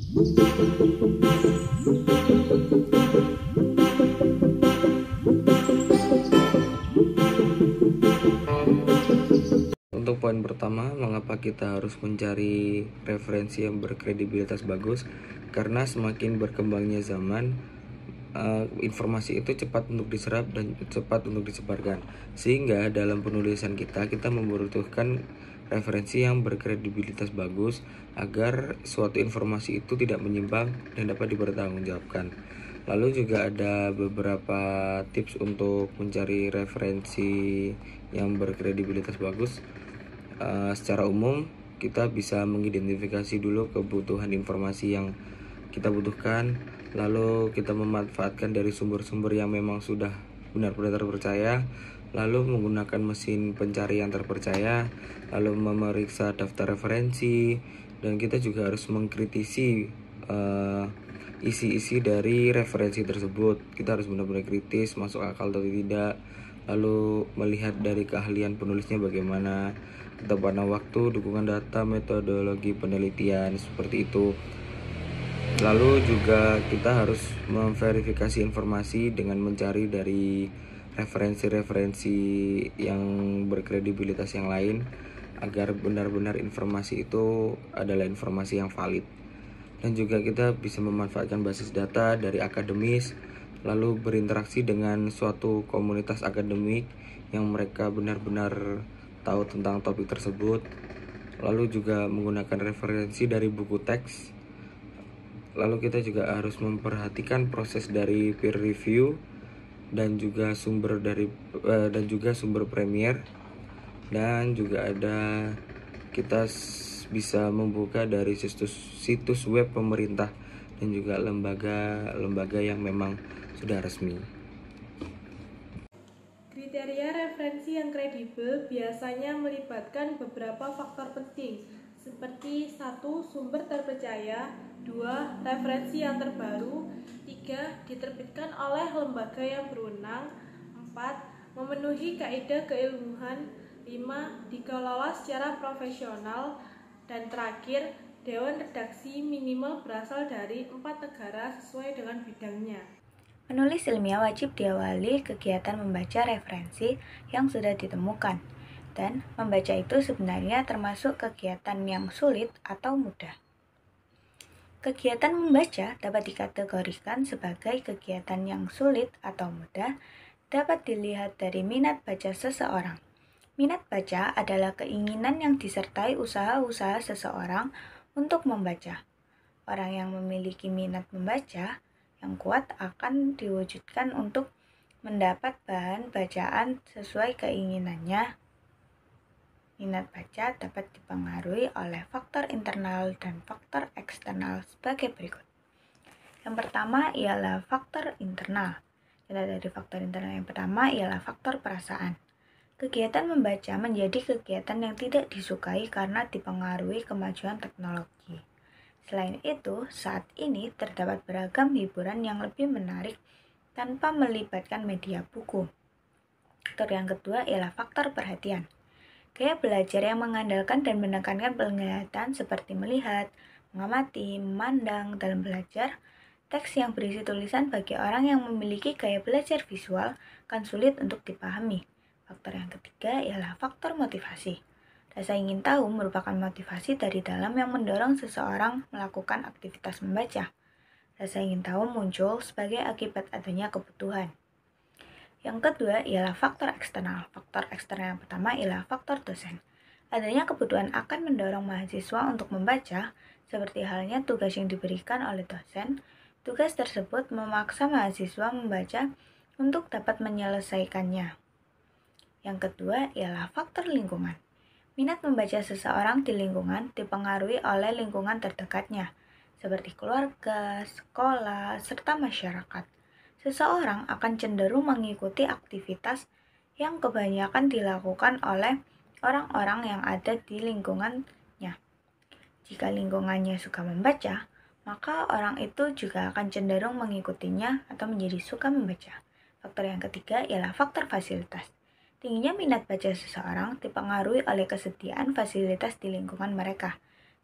Untuk poin pertama, mengapa kita harus mencari referensi yang berkredibilitas bagus? Karena semakin berkembangnya zaman, informasi itu cepat untuk diserap dan cepat untuk disebarkan. Sehingga dalam penulisan kita membutuhkan referensi yang berkredibilitas bagus agar suatu informasi itu tidak menyimpang dan dapat dipertanggungjawabkan. Lalu juga ada beberapa tips untuk mencari referensi yang berkredibilitas bagus. Secara umum kita bisa mengidentifikasi dulu kebutuhan informasi yang kita butuhkan, lalu kita memanfaatkan dari sumber-sumber yang memang sudah benar-benar terpercaya, lalu menggunakan mesin pencarian terpercaya, lalu memeriksa daftar referensi, dan kita juga harus mengkritisi isi-isi dari referensi tersebut. Kita harus benar-benar kritis, masuk akal atau tidak, lalu melihat dari keahlian penulisnya bagaimana, ketepatan waktu, dukungan data, metodologi penelitian, seperti itu. Lalu juga kita harus memverifikasi informasi dengan mencari dari referensi-referensi yang berkredibilitas yang lain agar benar-benar informasi itu adalah informasi yang valid. Dan juga kita bisa memanfaatkan basis data dari akademis, lalu berinteraksi dengan suatu komunitas akademik yang mereka benar-benar tahu tentang topik tersebut. Lalu juga menggunakan referensi dari buku teks. Lalu kita juga harus memperhatikan proses dari peer review dan juga sumber premier, dan juga ada kita bisa membuka dari situs web pemerintah dan juga lembaga yang memang sudah resmi. Kriteria referensi yang kredibel biasanya melibatkan beberapa faktor penting, seperti 1. Sumber terpercaya, 2. Referensi yang terbaru, 3. Diterbitkan oleh lembaga yang berwenang, 4. Memenuhi kaidah keilmuan, 5. Dikelola secara profesional, dan terakhir, Dewan Redaksi minimal berasal dari 4 negara sesuai dengan bidangnya. Penulis ilmiah wajib diawali kegiatan membaca referensi yang sudah ditemukan, dan membaca itu sebenarnya termasuk kegiatan yang sulit atau mudah. Kegiatan membaca dapat dikategorikan sebagai kegiatan yang sulit atau mudah, dapat dilihat dari minat baca seseorang. Minat baca adalah keinginan yang disertai usaha-usaha seseorang untuk membaca. Orang yang memiliki minat membaca yang kuat akan diwujudkan untuk mendapat bahan bacaan sesuai keinginannya. Minat baca dapat dipengaruhi oleh faktor internal dan faktor eksternal sebagai berikut. Yang pertama ialah faktor internal. Dari faktor internal yang pertama ialah faktor perasaan. Kegiatan membaca menjadi kegiatan yang tidak disukai karena dipengaruhi kemajuan teknologi. Selain itu, saat ini terdapat beragam hiburan yang lebih menarik tanpa melibatkan media buku. Faktor yang kedua ialah faktor perhatian. Gaya belajar yang mengandalkan dan menekankan penglihatan seperti melihat, mengamati, memandang dalam belajar. Teks yang berisi tulisan bagi orang yang memiliki gaya belajar visual kan sulit untuk dipahami. Faktor yang ketiga ialah faktor motivasi. Rasa ingin tahu merupakan motivasi dari dalam yang mendorong seseorang melakukan aktivitas membaca. Rasa ingin tahu muncul sebagai akibat adanya kebutuhan. Yang kedua ialah faktor eksternal. Faktor eksternal yang pertama ialah faktor dosen. Adanya kebutuhan akan mendorong mahasiswa untuk membaca, seperti halnya tugas yang diberikan oleh dosen. Tugas tersebut memaksa mahasiswa membaca untuk dapat menyelesaikannya. Yang kedua ialah faktor lingkungan. Minat membaca seseorang di lingkungan dipengaruhi oleh lingkungan terdekatnya, seperti keluarga, sekolah, serta masyarakat. Seseorang akan cenderung mengikuti aktivitas yang kebanyakan dilakukan oleh orang-orang yang ada di lingkungannya. Jika lingkungannya suka membaca, maka orang itu juga akan cenderung mengikutinya atau menjadi suka membaca. Faktor yang ketiga ialah faktor fasilitas. Tingginya minat baca seseorang dipengaruhi oleh kesediaan fasilitas di lingkungan mereka.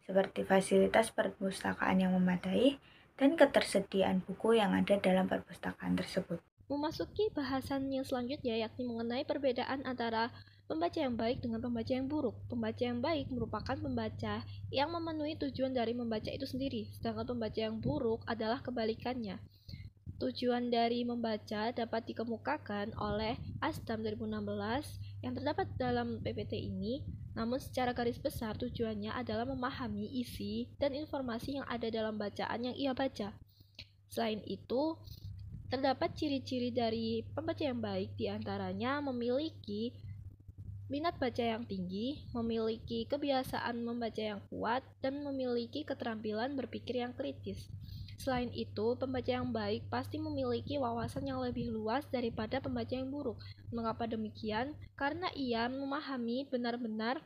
seperti fasilitas perpustakaan yang memadai dan ketersediaan buku yang ada dalam perpustakaan tersebut. Memasuki bahasan yang selanjutnya yakni mengenai perbedaan antara pembaca yang baik dengan pembaca yang buruk. Pembaca yang baik merupakan pembaca yang memenuhi tujuan dari membaca itu sendiri, sedangkan pembaca yang buruk adalah kebalikannya. Tujuan dari membaca dapat dikemukakan oleh Asdam 2016 yang terdapat dalam PPT ini, namun secara garis besar tujuannya adalah memahami isi dan informasi yang ada dalam bacaan yang ia baca. Selain itu, terdapat ciri-ciri dari pembaca yang baik, diantaranya memiliki minat baca yang tinggi, memiliki kebiasaan membaca yang kuat, dan memiliki keterampilan berpikir yang kritis. Selain itu, pembaca yang baik pasti memiliki wawasan yang lebih luas daripada pembaca yang buruk. Mengapa demikian? Karena ia memahami benar-benar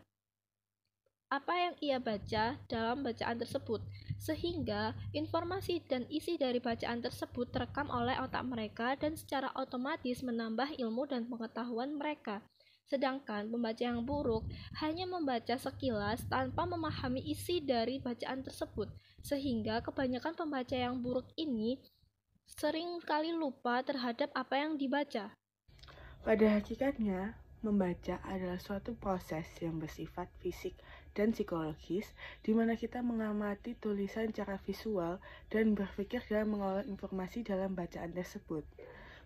apa yang ia baca dalam bacaan tersebut, sehingga informasi dan isi dari bacaan tersebut terekam oleh otak mereka dan secara otomatis menambah ilmu dan pengetahuan mereka. Sedangkan pembaca yang buruk hanya membaca sekilas tanpa memahami isi dari bacaan tersebut, sehingga kebanyakan pembaca yang buruk ini sering kali lupa terhadap apa yang dibaca. Pada hakikatnya, membaca adalah suatu proses yang bersifat fisik dan psikologis, di mana kita mengamati tulisan secara visual dan berpikir dalam mengolah informasi dalam bacaan tersebut.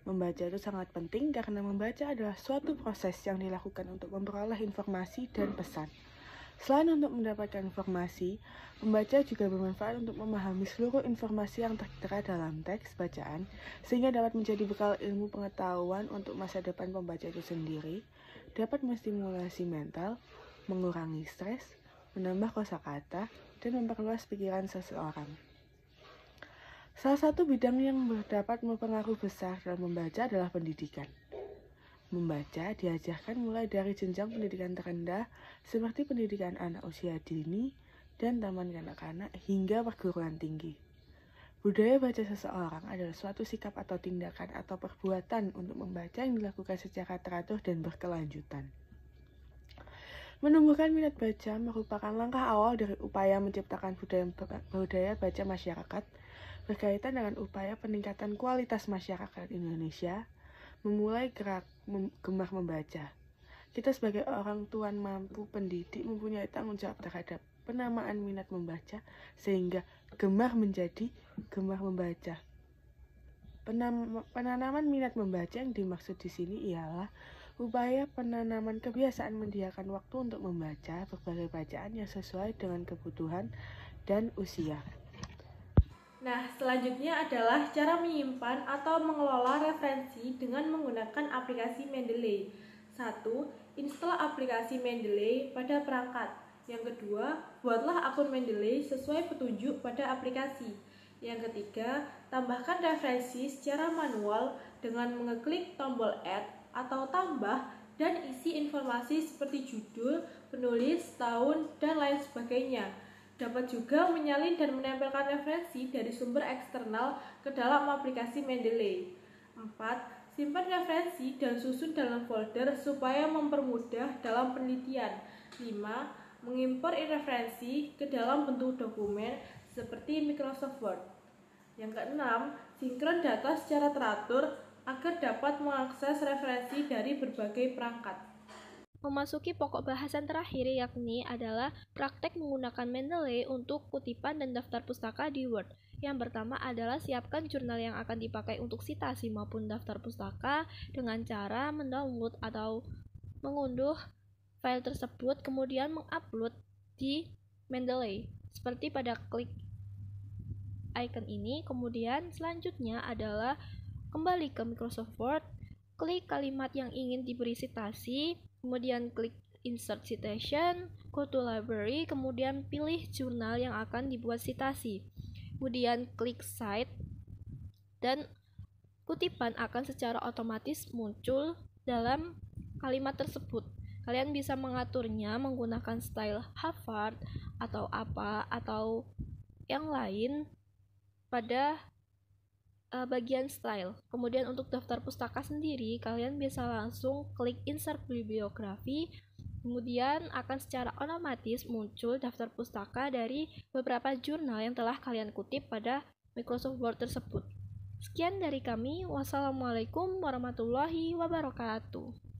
Membaca itu sangat penting karena membaca adalah suatu proses yang dilakukan untuk memperoleh informasi dan pesan. Selain untuk mendapatkan informasi, membaca juga bermanfaat untuk memahami seluruh informasi yang tertera dalam teks bacaan, sehingga dapat menjadi bekal ilmu pengetahuan untuk masa depan pembaca itu sendiri, dapat menstimulasi mental, mengurangi stres, menambah kosakata, dan memperluas pikiran seseorang. Salah satu bidang yang dapat berpengaruh besar dalam membaca adalah pendidikan. Membaca diajarkan mulai dari jenjang pendidikan terendah seperti pendidikan anak usia dini dan taman kanak-kanak hingga perguruan tinggi. Budaya baca seseorang adalah suatu sikap atau tindakan atau perbuatan untuk membaca yang dilakukan secara teratur dan berkelanjutan. Menumbuhkan minat baca merupakan langkah awal dari upaya menciptakan budaya baca masyarakat berkaitan dengan upaya peningkatan kualitas masyarakat Indonesia memulai gerak gemar membaca. Kita sebagai orang tuan mampu pendidik mempunyai tanggung jawab terhadap penamaan minat membaca sehingga gemar menjadi gemar membaca. Penanaman minat membaca yang dimaksud di sini ialah upaya penanaman kebiasaan menyediakan waktu untuk membaca berbagai bacaan yang sesuai dengan kebutuhan dan usia. Nah, selanjutnya adalah cara menyimpan atau mengelola referensi dengan menggunakan aplikasi Mendeley. 1. Install aplikasi Mendeley pada perangkat. Yang kedua, buatlah akun Mendeley sesuai petunjuk pada aplikasi. Yang ketiga, tambahkan referensi secara manual dengan mengeklik tombol Add atau tambah dan isi informasi seperti judul, penulis, tahun, dan lain sebagainya. Dapat juga menyalin dan menempelkan referensi dari sumber eksternal ke dalam aplikasi Mendeley. 4. Simpan referensi dan susun dalam folder supaya mempermudah dalam penelitian. 5. Mengimpor referensi ke dalam bentuk dokumen seperti Microsoft Word. Yang keenam, sinkron data secara teratur agar dapat mengakses referensi dari berbagai perangkat. Memasuki pokok bahasan terakhir yakni adalah praktek menggunakan Mendeley untuk kutipan dan daftar pustaka di Word. Yang pertama adalah siapkan jurnal yang akan dipakai untuk sitasi maupun daftar pustaka dengan cara mendownload atau mengunduh file tersebut kemudian mengupload di Mendeley seperti pada klik icon ini. Kemudian selanjutnya adalah kembali ke Microsoft Word, klik kalimat yang ingin diberi citasi, kemudian klik Insert Citation, go to Library, kemudian pilih jurnal yang akan dibuat citasi. Kemudian klik Cite, dan kutipan akan secara otomatis muncul dalam kalimat tersebut. Kalian bisa mengaturnya menggunakan style Harvard atau apa atau yang lain pada bagian style. Kemudian untuk daftar pustaka sendiri, kalian bisa langsung klik insert bibliografi, Kemudian akan secara otomatis muncul daftar pustaka dari beberapa jurnal yang telah kalian kutip pada Microsoft Word tersebut. Sekian dari kami. Wassalamualaikum warahmatullahi wabarakatuh.